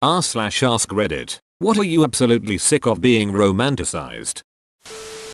r/ask Reddit. What are you absolutely sick of being romanticized?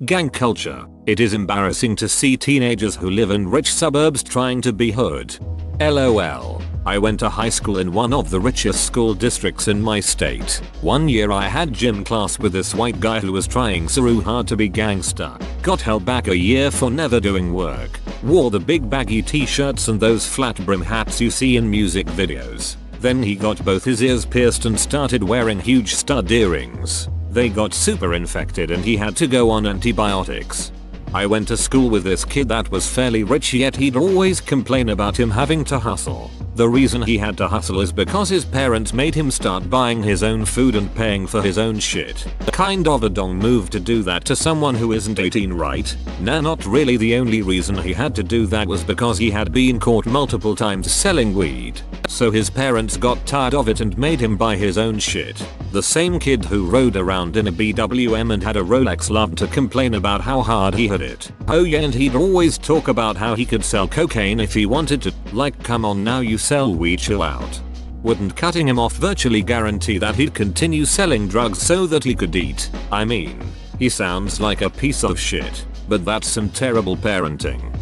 Gang culture. It is embarrassing to see teenagers who live in rich suburbs trying to be hood. LOL. I went to high school in one of the richest school districts in my state. One year I had gym class with this white guy who was trying so hard to be gangsta. Got held back a year for never doing work. Wore the big baggy t-shirts and those flat brim hats you see in music videos. Then he got both his ears pierced and started wearing huge stud earrings. They got super infected and he had to go on antibiotics. I went to school with this kid that was fairly rich, yet he'd always complain about him having to hustle. The reason he had to hustle is because his parents made him start buying his own food and paying for his own shit. Kind of a dong move to do that to someone who isn't 18, right? Nah, not really. The only reason he had to do that was because he had been caught multiple times selling weed. So his parents got tired of it and made him buy his own shit. The same kid who rode around in a BWM and had a Rolex loved to complain about how hard he had it. Oh yeah, and he'd always talk about how he could sell cocaine if he wanted to. Like, come on now, you sell weed, chill out. Wouldn't cutting him off virtually guarantee that he'd continue selling drugs so that he could eat? I mean, he sounds like a piece of shit, but that's some terrible parenting.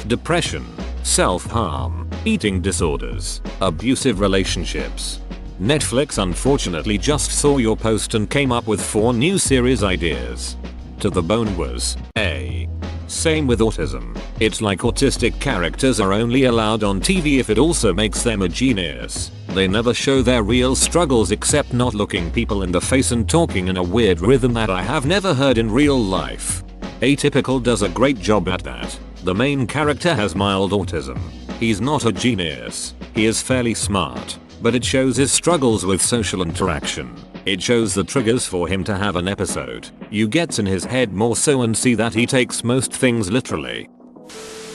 Depression, self-harm, eating disorders, abusive relationships. Netflix unfortunately just saw your post and came up with 4 new series ideas. To the Bone was A. Same with autism. It's like autistic characters are only allowed on TV if it also makes them a genius. They never show their real struggles except not looking people in the face and talking in a weird rhythm that I have never heard in real life. Atypical does a great job at that. The main character has mild autism. He's not a genius. He is fairly smart, but it shows his struggles with social interaction. It shows the triggers for him to have an episode. You get in his head more so and see that he takes most things literally.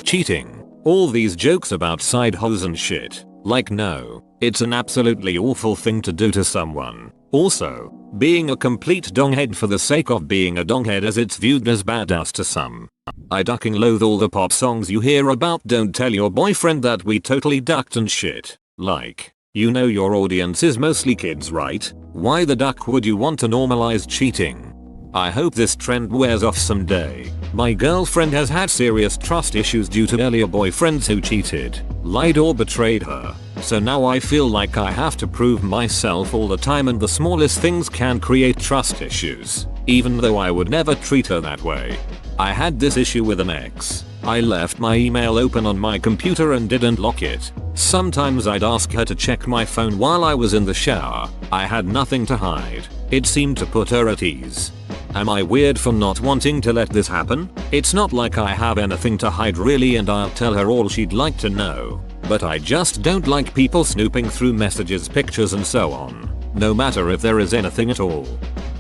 Cheating. All these jokes about side hoes and shit. Like, no, it's an absolutely awful thing to do to someone. Also, being a complete donghead for the sake of being a donghead, as it's viewed as badass to some. I ducking loathe all the pop songs you hear about don't tell your boyfriend that we totally ducked and shit. Like, you know your audience is mostly kids, right? Why the duck would you want to normalize cheating? I hope this trend wears off someday. My girlfriend has had serious trust issues due to earlier boyfriends who cheated, lied or betrayed her. So now I feel like I have to prove myself all the time, and the smallest things can create trust issues, even though I would never treat her that way. I had this issue with an ex. I left my email open on my computer and didn't lock it. Sometimes I'd ask her to check my phone while I was in the shower. I had nothing to hide. It seemed to put her at ease. Am I weird for not wanting to let this happen? It's not like I have anything to hide really, and I'll tell her all she'd like to know. But I just don't like people snooping through messages, pictures and so on. No matter if there is anything at all.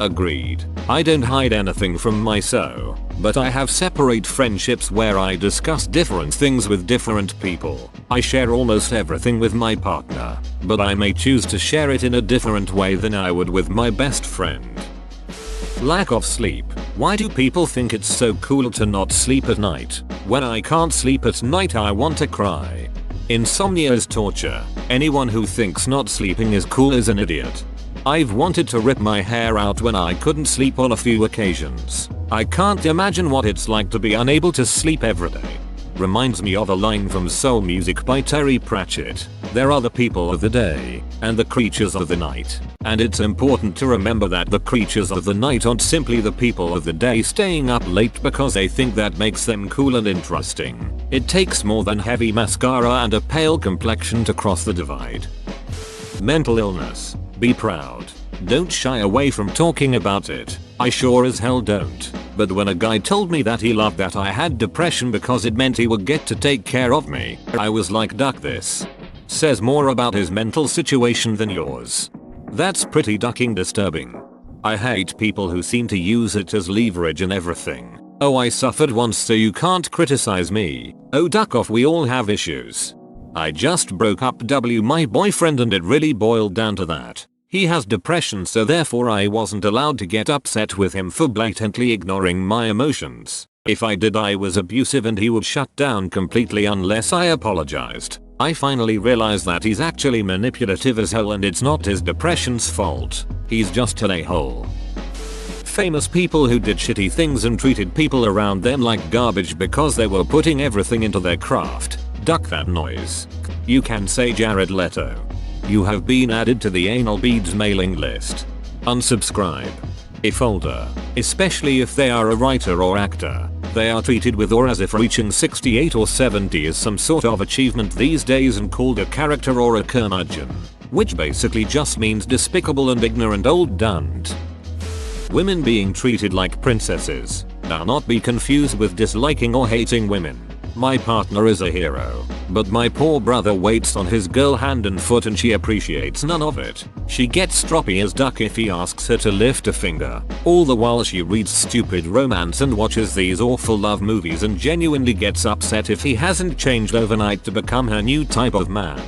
Agreed. I don't hide anything from myself, but I have separate friendships where I discuss different things with different people. I share almost everything with my partner, but I may choose to share it in a different way than I would with my best friend. Lack of sleep. Why do people think it's so cool to not sleep at night? When I can't sleep at night, I want to cry. Insomnia is torture. Anyone who thinks not sleeping is cool is an idiot. I've wanted to rip my hair out when I couldn't sleep on a few occasions. I can't imagine what it's like to be unable to sleep every day. Reminds me of a line from Soul Music by Terry Pratchett. There are the people of the day and the creatures of the night. And it's important to remember that the creatures of the night aren't simply the people of the day staying up late because they think that makes them cool and interesting. It takes more than heavy mascara and a pale complexion to cross the divide. Mental illness. Be proud. Don't shy away from talking about it. I sure as hell don't. But when a guy told me that he loved that I had depression because it meant he would get to take care of me, I was like, duck this. Says more about his mental situation than yours. That's pretty ducking disturbing. I hate people who seem to use it as leverage and everything. Oh, I suffered once so you can't criticize me. Oh, duck off, we all have issues. I just broke up with my boyfriend and it really boiled down to that. He has depression, so therefore I wasn't allowed to get upset with him for blatantly ignoring my emotions. If I did, I was abusive and he would shut down completely unless I apologized. I finally realized that he's actually manipulative as hell and it's not his depression's fault. He's just an a-hole. Famous people who did shitty things and treated people around them like garbage because they were putting everything into their craft. Duck that noise. You can say Jared Leto. You have been added to the anal beads mailing list. Unsubscribe. If older, especially if they are a writer or actor, they are treated with or as if reaching 68 or 70 is some sort of achievement these days and called a character or a curmudgeon, which basically just means despicable and ignorant old dunt. Women being treated like princesses. Now not be confused with disliking or hating women. My partner is a hero, but my poor brother waits on his girl hand and foot and she appreciates none of it. She gets stroppy as duck if he asks her to lift a finger, all the while she reads stupid romance and watches these awful love movies and genuinely gets upset if he hasn't changed overnight to become her new type of man.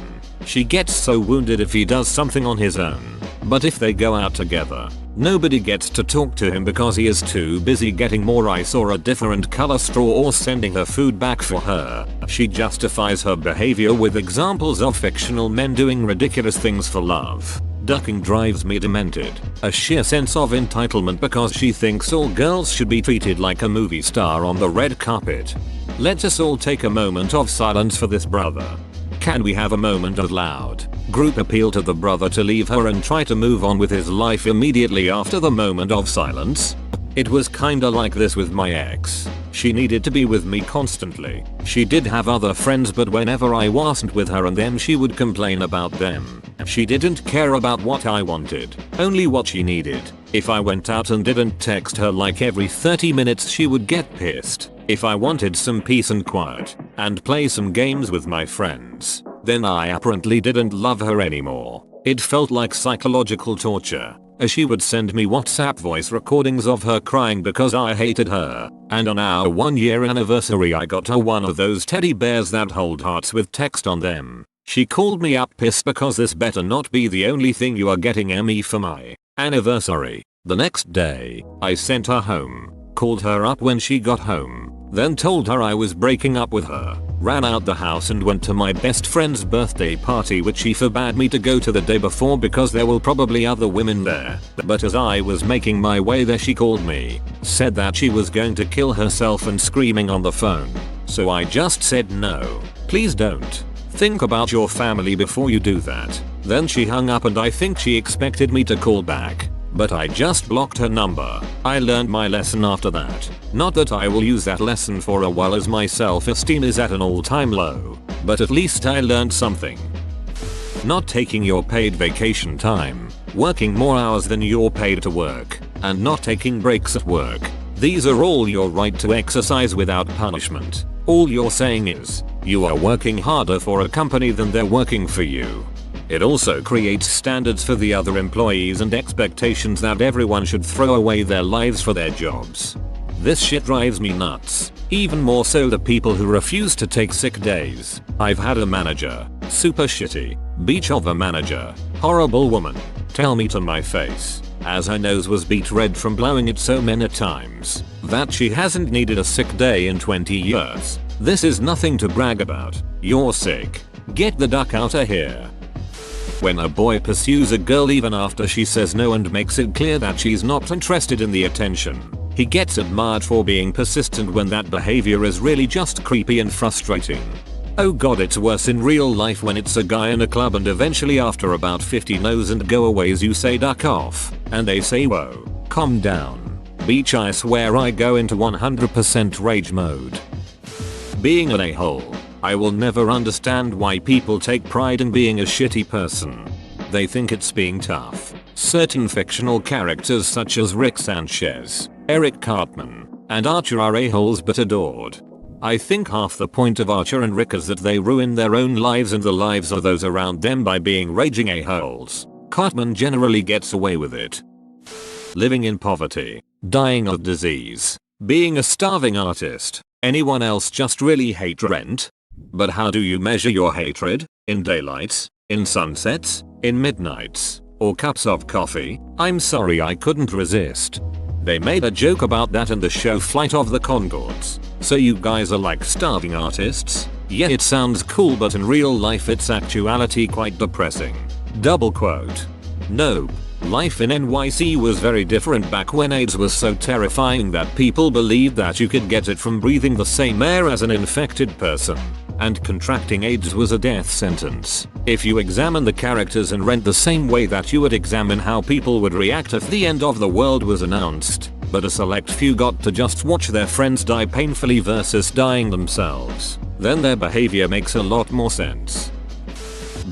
She gets so wounded if he does something on his own, but if they go out together, nobody gets to talk to him because he is too busy getting more ice or a different color straw or sending her food back for her. She justifies her behavior with examples of fictional men doing ridiculous things for love. Ducking drives me demented. A sheer sense of entitlement because she thinks all girls should be treated like a movie star on the red carpet. Let us all take a moment of silence for this brother. Can we have a moment of loud group appeal to the brother to leave her and try to move on with his life immediately after the moment of silence? It was kinda like this with my ex. She needed to be with me constantly. She did have other friends but whenever I wasn't with her and them she would complain about them. She didn't care about what I wanted, only what she needed. If I went out and didn't text her like every 30 minutes she would get pissed. If I wanted some peace and quiet and play some games with my friends, then I apparently didn't love her anymore. It felt like psychological torture, as she would send me WhatsApp voice recordings of her crying because I hated her, and on our 1-year anniversary I got her one of those teddy bears that hold hearts with text on them. She called me up pissed because this better not be the only thing you are getting me for my anniversary. The next day, I sent her home, called her up when she got home, then told her I was breaking up with her, ran out the house and went to my best friend's birthday party which she forbade me to go to the day before because there were probably other women there. But as I was making my way there she called me, said that she was going to kill herself and screaming on the phone. So I just said no, please don't. Think about your family before you do that. Then she hung up and I think she expected me to call back. But I just blocked her number. I learned my lesson after that. Not that I will use that lesson for a while as my self-esteem is at an all-time low, but at least I learned something. Not taking your paid vacation time, working more hours than you're paid to work, and not taking breaks at work. These are all your right to exercise without punishment. All you're saying is, you are working harder for a company than they're working for you. It also creates standards for the other employees and expectations that everyone should throw away their lives for their jobs. This shit drives me nuts. Even more so the people who refuse to take sick days. I've had a manager, super shitty, beach of a manager, horrible woman, tell me to my face, as her nose was beet red from blowing it so many times, that she hasn't needed a sick day in 20 years. This is nothing to brag about. You're sick. Get the duck outta here. When a boy pursues a girl even after she says no and makes it clear that she's not interested in the attention, he gets admired for being persistent when that behavior is really just creepy and frustrating. Oh god, it's worse in real life when it's a guy in a club and eventually after about 50 no's and go-aways you say duck off, and they say whoa, calm down. Beach, I swear I go into 100% rage mode. Being an a-hole. I will never understand why people take pride in being a shitty person. They think it's being tough. Certain fictional characters such as Rick Sanchez, Eric Cartman, and Archer are a-holes but adored. I think half the point of Archer and Rick is that they ruin their own lives and the lives of those around them by being raging a-holes. Cartman generally gets away with it. Living in poverty, dying of disease, being a starving artist. Anyone else just really hate rent? But how do you measure your hatred? In daylights? In sunsets? In midnights? Or cups of coffee? I'm sorry, I couldn't resist. They made a joke about that in the show Flight of the Conchords. So you guys are like starving artists? Yeah, it sounds cool, but in real life it's actuality quite depressing. Double quote. Nope. Life in NYC was very different back when AIDS was so terrifying that people believed that you could get it from breathing the same air as an infected person. And contracting AIDS was a death sentence. If you examine the characters in Rent the same way that you would examine how people would react if the end of the world was announced, but a select few got to just watch their friends die painfully versus dying themselves, then their behavior makes a lot more sense.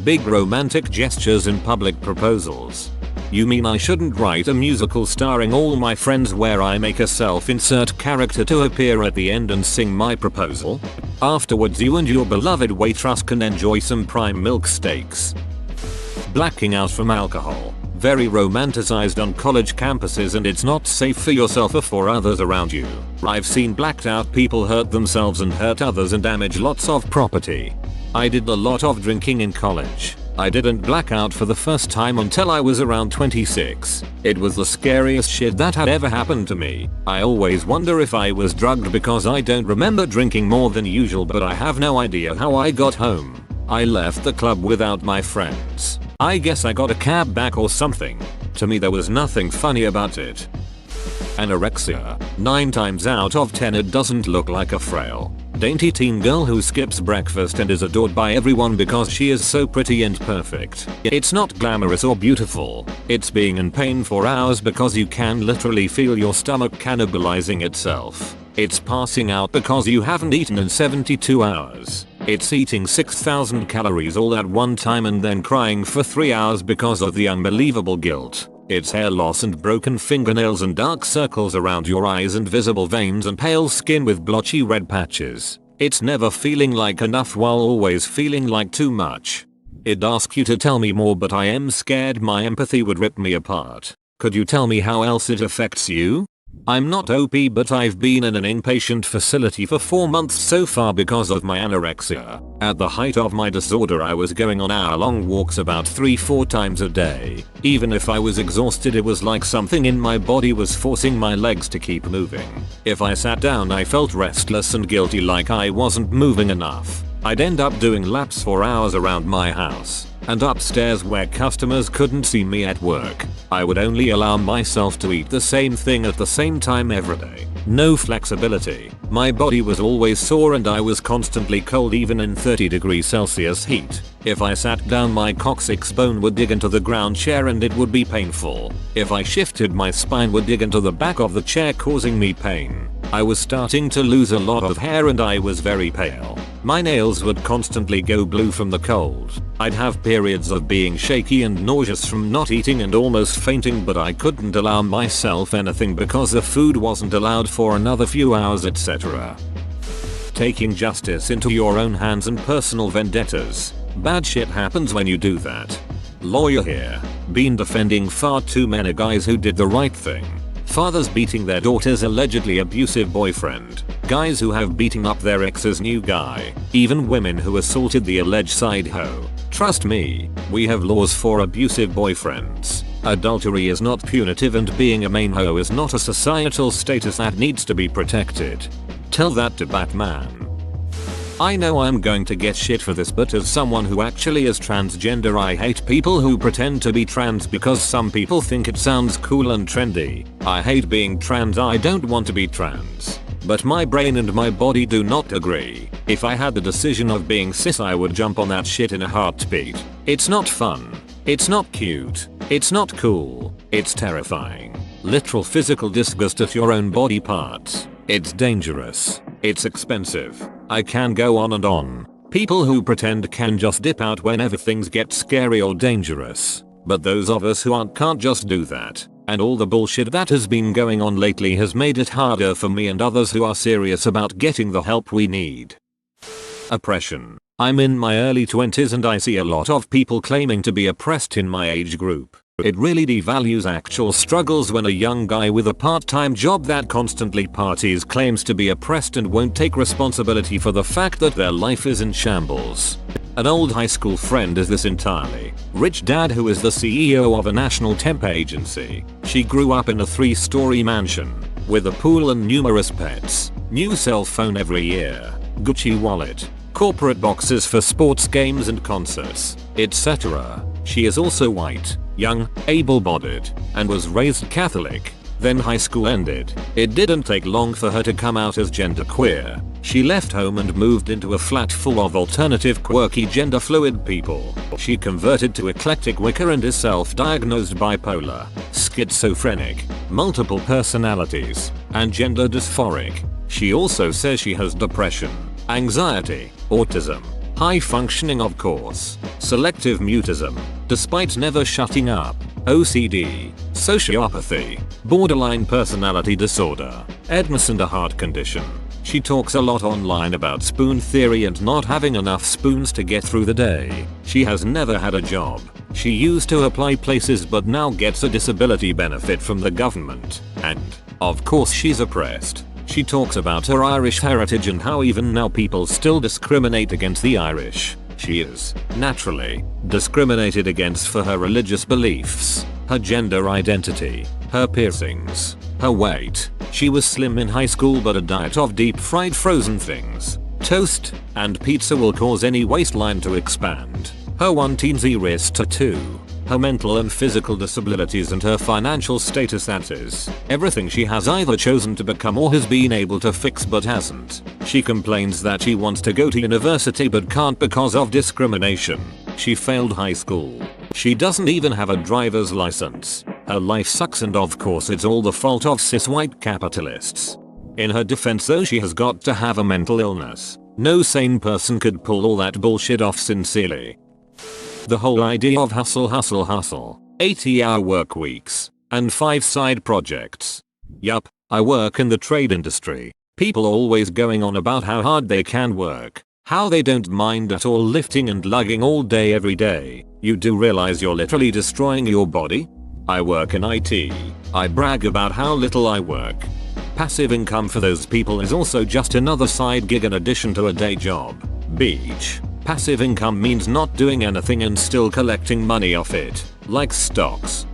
Big romantic gestures in public proposals. You mean I shouldn't write a musical starring all my friends where I make a self-insert character to appear at the end and sing my proposal? Afterwards you and your beloved waitress can enjoy some prime milk steaks. Blacking out from alcohol. Very romanticized on college campuses, and it's not safe for yourself or for others around you. I've seen blacked out people hurt themselves and hurt others and damage lots of property. I did a lot of drinking in college. I didn't black out for the first time until I was around 26. It was the scariest shit that had ever happened to me. I always wonder if I was drugged because I don't remember drinking more than usual, but I have no idea how I got home. I left the club without my friends. I guess I got a cab back or something. To me there was nothing funny about it. Anorexia. 9 times out of 10 it doesn't look like a frail, dainty teen girl who skips breakfast and is adored by everyone because she is so pretty and perfect. It's not glamorous or beautiful. It's being in pain for hours because you can literally feel your stomach cannibalizing itself. It's passing out because you haven't eaten in 72 hours. It's eating 6,000 calories all at one time and then crying for 3 hours because of the unbelievable guilt. It's hair loss and broken fingernails and dark circles around your eyes and visible veins and pale skin with blotchy red patches. It's never feeling like enough while always feeling like too much. I'd ask you to tell me more, but I am scared my empathy would rip me apart. Could you tell me how else it affects you? I'm not OP, but I've been in an inpatient facility for 4 months so far because of my anorexia. At the height of my disorder I was going on hour-long walks about 3-4 times a day. Even if I was exhausted it was like something in my body was forcing my legs to keep moving. If I sat down I felt restless and guilty, like I wasn't moving enough. I'd end up doing laps for hours around my house and upstairs where customers couldn't see me at work. I would only allow myself to eat the same thing at the same time every day. No flexibility. My body was always sore and I was constantly cold even in 30°C heat. If I sat down my coccyx bone would dig into the ground chair and it would be painful. If I shifted my spine would dig into the back of the chair causing me pain. I was starting to lose a lot of hair and I was very pale. My nails would constantly go blue from the cold. I'd have periods of being shaky and nauseous from not eating and almost fainting, but I couldn't allow myself anything because the food wasn't allowed for another few hours, etc. Taking justice into your own hands and personal vendettas. Bad shit happens when you do that. Lawyer here. Been defending far too many guys who did the right thing. Fathers beating their daughter's allegedly abusive boyfriend. Guys who have beaten up their ex's new guy. Even women who assaulted the alleged side hoe. Trust me, we have laws for abusive boyfriends. Adultery is not punitive and being a main hoe is not a societal status that needs to be protected. Tell that to Batman. I know I'm going to get shit for this, but as someone who actually is transgender I hate people who pretend to be trans because some people think it sounds cool and trendy. I hate being trans, I don't want to be trans. But my brain and my body do not agree. If I had the decision of being cis I would jump on that shit in a heartbeat. It's not fun. It's not cute. It's not cool. It's terrifying. Literal physical disgust at your own body parts. It's dangerous. It's expensive. I can go on and on. People who pretend can just dip out whenever things get scary or dangerous. But those of us who aren't can't just do that. And all the bullshit that has been going on lately has made it harder for me and others who are serious about getting the help we need. Oppression. I'm in my early 20s and I see a lot of people claiming to be oppressed in my age group. It really devalues actual struggles when a young guy with a part-time job that constantly parties claims to be oppressed and won't take responsibility for the fact that their life is in shambles. An old high school friend is this entirely. Rich dad who is the CEO of a national temp agency. She grew up in a 3-story mansion with a pool and numerous pets. New cell phone every year. Gucci wallet. corporate boxes for sports games and concerts, etc. She is also white, young, able-bodied, and was raised Catholic. Then high school ended. It didn't take long for her to come out as genderqueer. She left home and moved into a flat full of alternative quirky gender fluid people. She converted to eclectic Wicca and is self-diagnosed bipolar, schizophrenic, multiple personalities, and gender dysphoric. She also says she has depression, anxiety, autism, high functioning of course, selective mutism, despite never shutting up, OCD, sociopathy, borderline personality disorder, Edmus and a heart condition. She talks a lot online about spoon theory and not having enough spoons to get through the day. She has never had a job. She used to apply places but now gets a disability benefit from the government. And, of course, she's oppressed. She talks about her Irish heritage and how even now people still discriminate against the Irish. She is, naturally, discriminated against for her religious beliefs, her gender identity, her piercings, her weight. She was slim in high school but a diet of deep fried frozen things, toast, and pizza will cause any waistline to expand. Her one teensy wrist tattoo, her mental and physical disabilities and her financial status, that is, everything she has either chosen to become or has been able to fix but hasn't. She complains that she wants to go to university but can't because of discrimination. She failed high school. She doesn't even have a driver's license. Her life sucks and of course it's all the fault of cis white capitalists. In her defense though, she has got to have a mental illness. No sane person could pull all that bullshit off sincerely. The whole idea of hustle, 80-hour work weeks, and 5 side projects. Yup, I work in the trade industry. People always going on about how hard they can work, how they don't mind at all lifting and lugging all day every day. You do realize you're literally destroying your body? I work in IT. I brag about how little I work. Passive income for those people is also just another side gig in addition to a day job. Beach. Passive income means not doing anything and still collecting money off it, like stocks.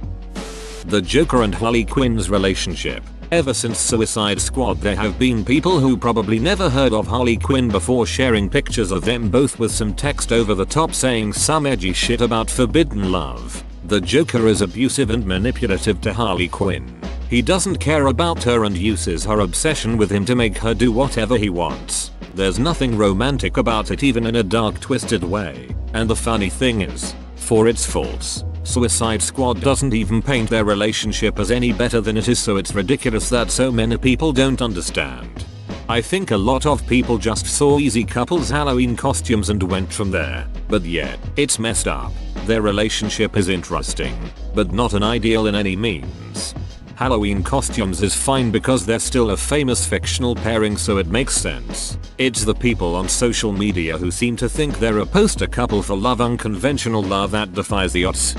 The Joker and Harley Quinn's relationship. Ever since Suicide Squad there have been people who probably never heard of Harley Quinn before sharing pictures of them both with some text over the top saying some edgy shit about forbidden love. The Joker is abusive and manipulative to Harley Quinn. He doesn't care about her and uses her obsession with him to make her do whatever he wants. There's nothing romantic about it even in a dark twisted way. And the funny thing is, for its faults, Suicide Squad doesn't even paint their relationship as any better than it is, so it's ridiculous that so many people don't understand. I think a lot of people just saw easy couples Halloween costumes and went from there. But yeah, it's messed up. Their relationship is interesting, but not an ideal in any means. Halloween costumes is fine because they're still a famous fictional pairing, so it makes sense. It's the people on social media who seem to think they're a poster couple for love, unconventional love that defies the odds.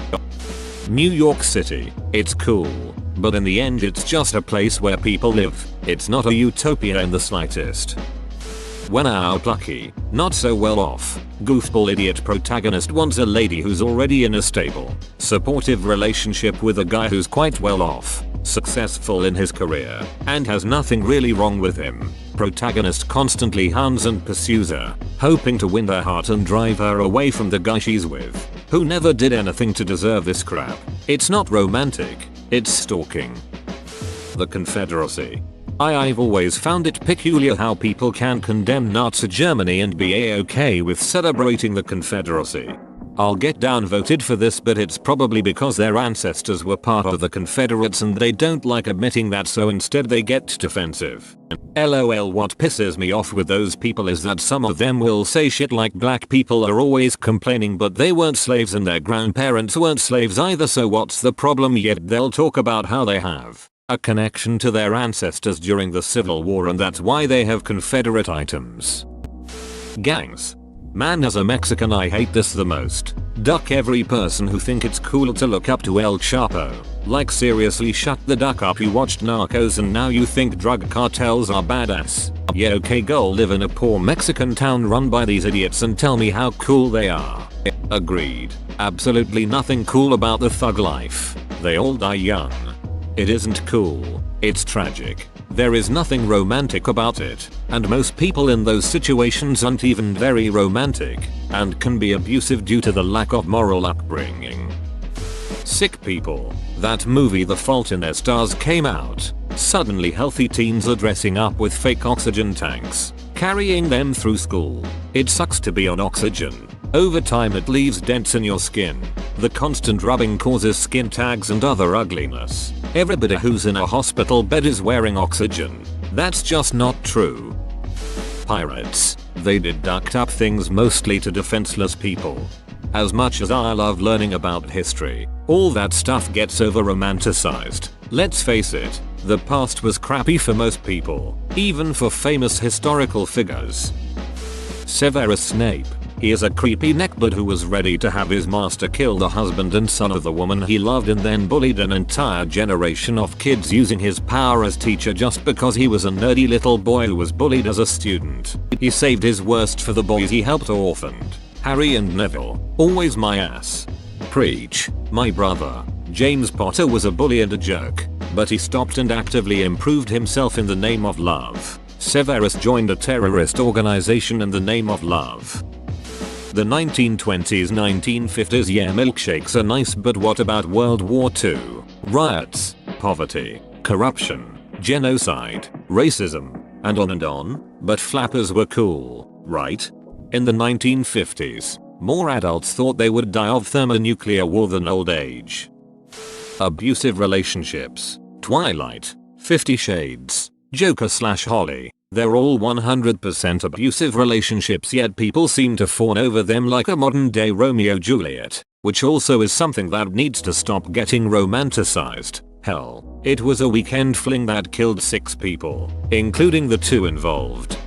New York City. It's cool, but in the end it's just a place where people live. It's not a utopia in the slightest. When our plucky, not so well off, goofball idiot protagonist wants a lady who's already in a stable, supportive relationship with a guy who's quite well off, successful in his career, and has nothing really wrong with him, protagonist constantly hounds and pursues her, hoping to win her heart and drive her away from the guy she's with, who never did anything to deserve this crap. It's not romantic, it's stalking. The Confederacy. I've always found it peculiar how people can condemn Nazi Germany and be a-okay with celebrating the Confederacy. I'll get downvoted for this, but it's probably because their ancestors were part of the Confederates and they don't like admitting that, so instead they get defensive. LOL. What pisses me off with those people is that some of them will say shit like black people are always complaining but they weren't slaves and their grandparents weren't slaves either, so what's the problem? Yet they'll talk about how they have a connection to their ancestors during the Civil War and that's why they have Confederate items. Gangs. Man, as a Mexican I hate this the most. Duck every person who think it's cool to look up to El Chapo. Like seriously, shut the duck up. You watched Narcos and now you think drug cartels are badass. Yeah, okay, go live in a poor Mexican town run by these idiots and tell me how cool they are. Agreed. Absolutely nothing cool about the thug life. They all die young. It isn't cool. It's tragic. There is nothing romantic about it, and most people in those situations aren't even very romantic, and can be abusive due to the lack of moral upbringing. Sick people. That movie The Fault in Their Stars came out. Suddenly healthy teens are dressing up with fake oxygen tanks, carrying them through school. It sucks to be on oxygen. Over time it leaves dents in your skin. The constant rubbing causes skin tags and other ugliness. Everybody who's in a hospital bed is wearing oxygen. That's just not true. Pirates. They deduct up things mostly to defenseless people. As much as I love learning about history, all that stuff gets over-romanticized. Let's face it, the past was crappy for most people, even for famous historical figures. Severus Snape. He is a creepy neckbeard who was ready to have his master kill the husband and son of the woman he loved and then bullied an entire generation of kids using his power as teacher just because he was a nerdy little boy who was bullied as a student. He saved his worst for the boys he helped orphaned. Harry and Neville. Always my ass. Preach. My brother, James Potter, was a bully and a jerk, but he stopped and actively improved himself in the name of love. Severus joined a terrorist organization in the name of love. The 1920s, 1950s, yeah, milkshakes are nice, but what about World War II? Riots, poverty, corruption, genocide, racism, and on, but flappers were cool, right? In the 1950s, more adults thought they would die of thermonuclear war than old age. Abusive relationships. Twilight, 50 Shades, Joker/Holly. They're all 100% abusive relationships, yet people seem to fawn over them like a modern day Romeo-Juliet, which also is something that needs to stop getting romanticized. Hell, it was a weekend fling that killed 6 people, including the 2 involved.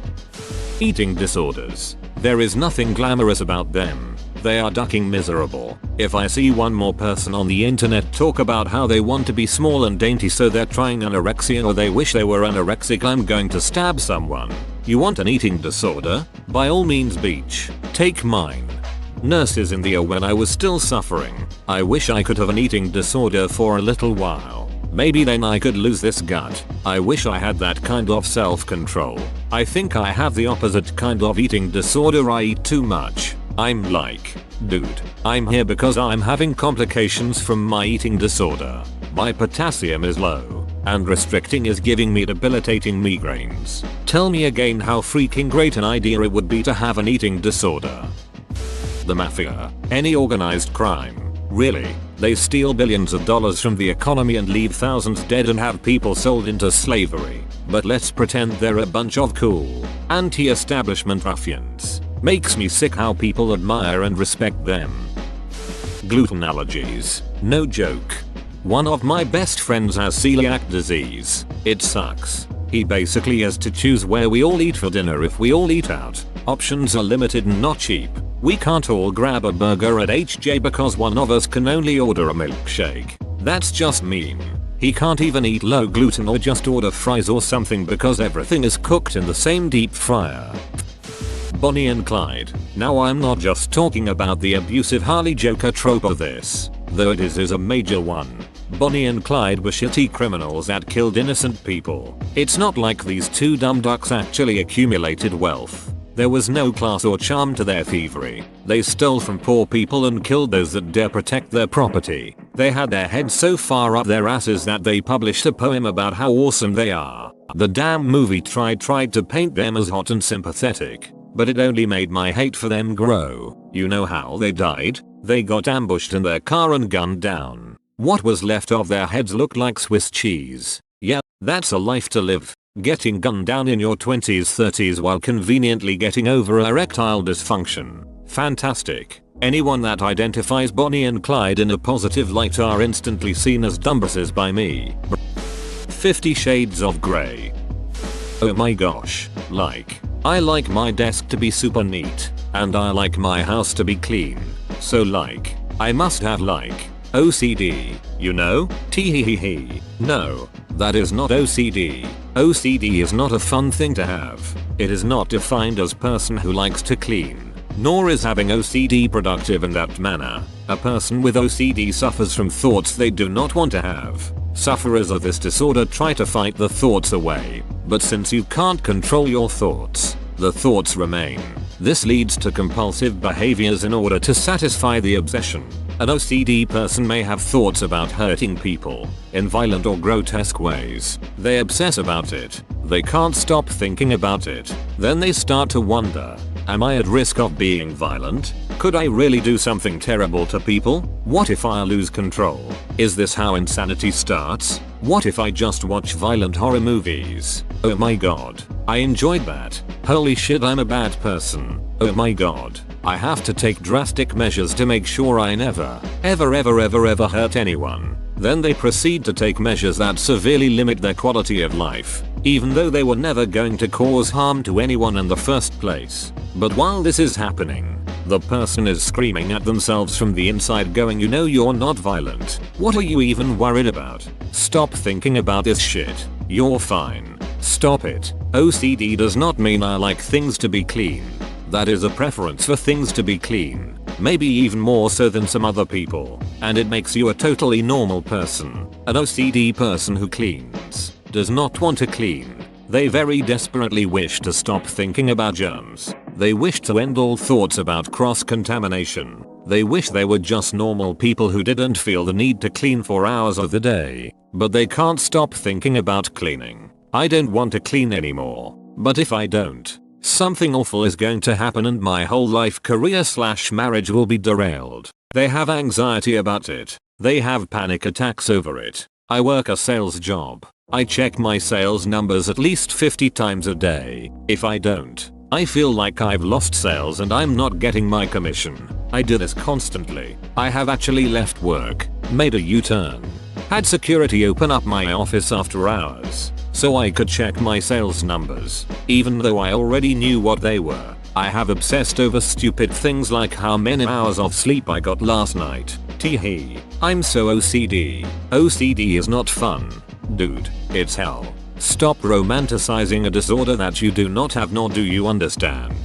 Eating disorders. There is nothing glamorous about them. They are ducking miserable. If I see one more person on the internet talk about how they want to be small and dainty so they're trying anorexia or they wish they were anorexic, I'm going to stab someone. You want an eating disorder? By all means, beach. Take mine. Nurses in the OR when I was still suffering. I wish I could have an eating disorder for a little while. Maybe then I could lose this gut. I wish I had that kind of self-control. I think I have the opposite kind of eating disorder. I eat too much. I'm like, dude, I'm here because I'm having complications from my eating disorder. My potassium is low, and restricting is giving me debilitating migraines. Tell me again how freaking great an idea it would be to have an eating disorder. The mafia. Any organized crime. Really, they steal billions of dollars from the economy and leave thousands dead and have people sold into slavery. But let's pretend they're a bunch of cool, anti-establishment ruffians. Makes me sick how people admire and respect them. Gluten allergies. No joke. One of my best friends has celiac disease. It sucks. He basically has to choose where we all eat for dinner if we all eat out. Options are limited and not cheap. We can't all grab a burger at HJ because one of us can only order a milkshake. That's just mean. He can't even eat low gluten or just order fries or something because everything is cooked in the same deep fryer. Bonnie and Clyde. Now I'm not just talking about the abusive Harley Joker trope of this, though it is a major one. Bonnie and Clyde were shitty criminals that killed innocent people. It's not like these 2 dumb ducks actually accumulated wealth. There was no class or charm to their thievery. They stole from poor people and killed those that dare protect their property. They had their heads so far up their asses that they published a poem about how awesome they are. The damn movie tried to paint them as hot and sympathetic, but it only made my hate for them grow. You know how they died? They got ambushed in their car and gunned down. What was left of their heads looked like Swiss cheese. Yeah, that's a life to live. Getting gunned down in your 20s 30s while conveniently getting over erectile dysfunction. Fantastic. Anyone that identifies Bonnie and Clyde in a positive light are instantly seen as dumbasses by me. 50 Shades of Grey. Oh my gosh. I like my desk to be super neat, and I like my house to be clean. So I must have OCD, you know? Teeheehee. No, that is not OCD. OCD is not a fun thing to have. It is not defined as person who likes to clean, nor is having OCD productive in that manner. A person with OCD suffers from thoughts they do not want to have. Sufferers of this disorder try to fight the thoughts away, but since you can't control your thoughts, the thoughts remain. This leads to compulsive behaviors in order to satisfy the obsession. An OCD person may have thoughts about hurting people in violent or grotesque ways. They obsess about it. They can't stop thinking about it. Then they start to wonder, am I at risk of being violent? Could I really do something terrible to people? What if I lose control? Is this how insanity starts? What if I just watch violent horror movies? Oh my god, I enjoyed that. Holy shit, I'm a bad person. Oh my god, I have to take drastic measures to make sure I never, ever hurt anyone. Then they proceed to take measures that severely limit their quality of life, even though they were never going to cause harm to anyone in the first place. But while this is happening, the person is screaming at themselves from the inside going, you know you're not violent. What are you even worried about? Stop thinking about this shit. You're fine. Stop it. OCD does not mean I like things to be clean. That is a preference for things to be clean. Maybe even more so than some other people. And it makes you a totally normal person. An OCD person who cleans does not want to clean. They very desperately wish to stop thinking about germs. They wish to end all thoughts about cross-contamination. They wish they were just normal people who didn't feel the need to clean for hours of the day. But they can't stop thinking about cleaning. I don't want to clean anymore. But if I don't, something awful is going to happen and my whole life, career/marriage will be derailed. They have anxiety about it. They have panic attacks over it. I work a sales job. I check my sales numbers at least 50 times a day. If I don't, I feel like I've lost sales and I'm not getting my commission. I do this constantly. I have actually left work, made a U-turn, had security open up my office after hours so I could check my sales numbers, even though I already knew what they were. I have obsessed over stupid things like how many hours of sleep I got last night. Teehee. I'm so OCD. OCD is not fun. Dude, it's hell. Stop romanticizing a disorder that you do not have, nor do you understand.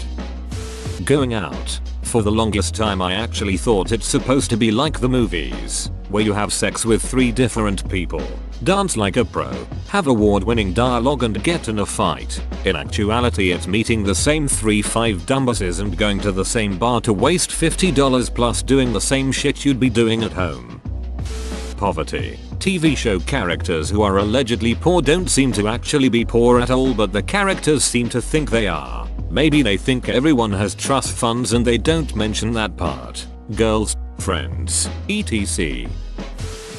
Going out. For the longest time I actually thought it's supposed to be like the movies, where you have sex with 3 different people, dance like a pro, have award-winning dialogue and get in a fight. In actuality it's meeting the same 3-5 dumbasses and going to the same bar to waste $50 plus doing the same shit you'd be doing at home. Poverty. TV show characters who are allegedly poor don't seem to actually be poor at all, but the characters seem to think they are. Maybe they think everyone has trust funds and they don't mention that part. Girls, friends, etc.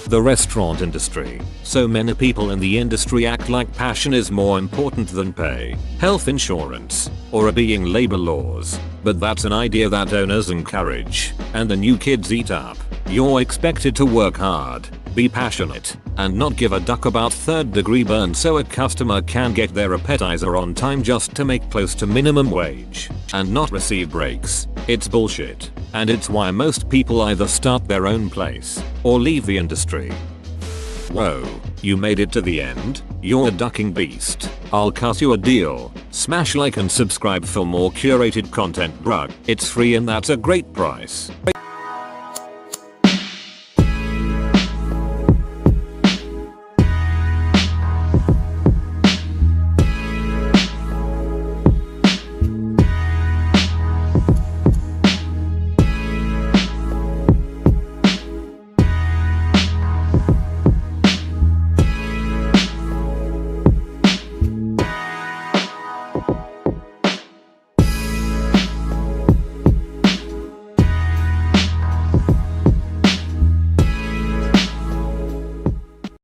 The restaurant industry. So many people in the industry act like passion is more important than pay, health insurance, or obeying labor laws. But that's an idea that owners encourage, and the new kids eat up. You're expected to work hard, be passionate, and not give a duck about 3rd-degree burn so a customer can get their appetizer on time just to make close to minimum wage, and not receive breaks. It's bullshit, and it's why most people either start their own place, or leave the industry. Whoa, you made it to the end? You're a ducking beast. I'll cut you a deal. Smash like and subscribe for more curated content, bruh. It's free and that's a great price.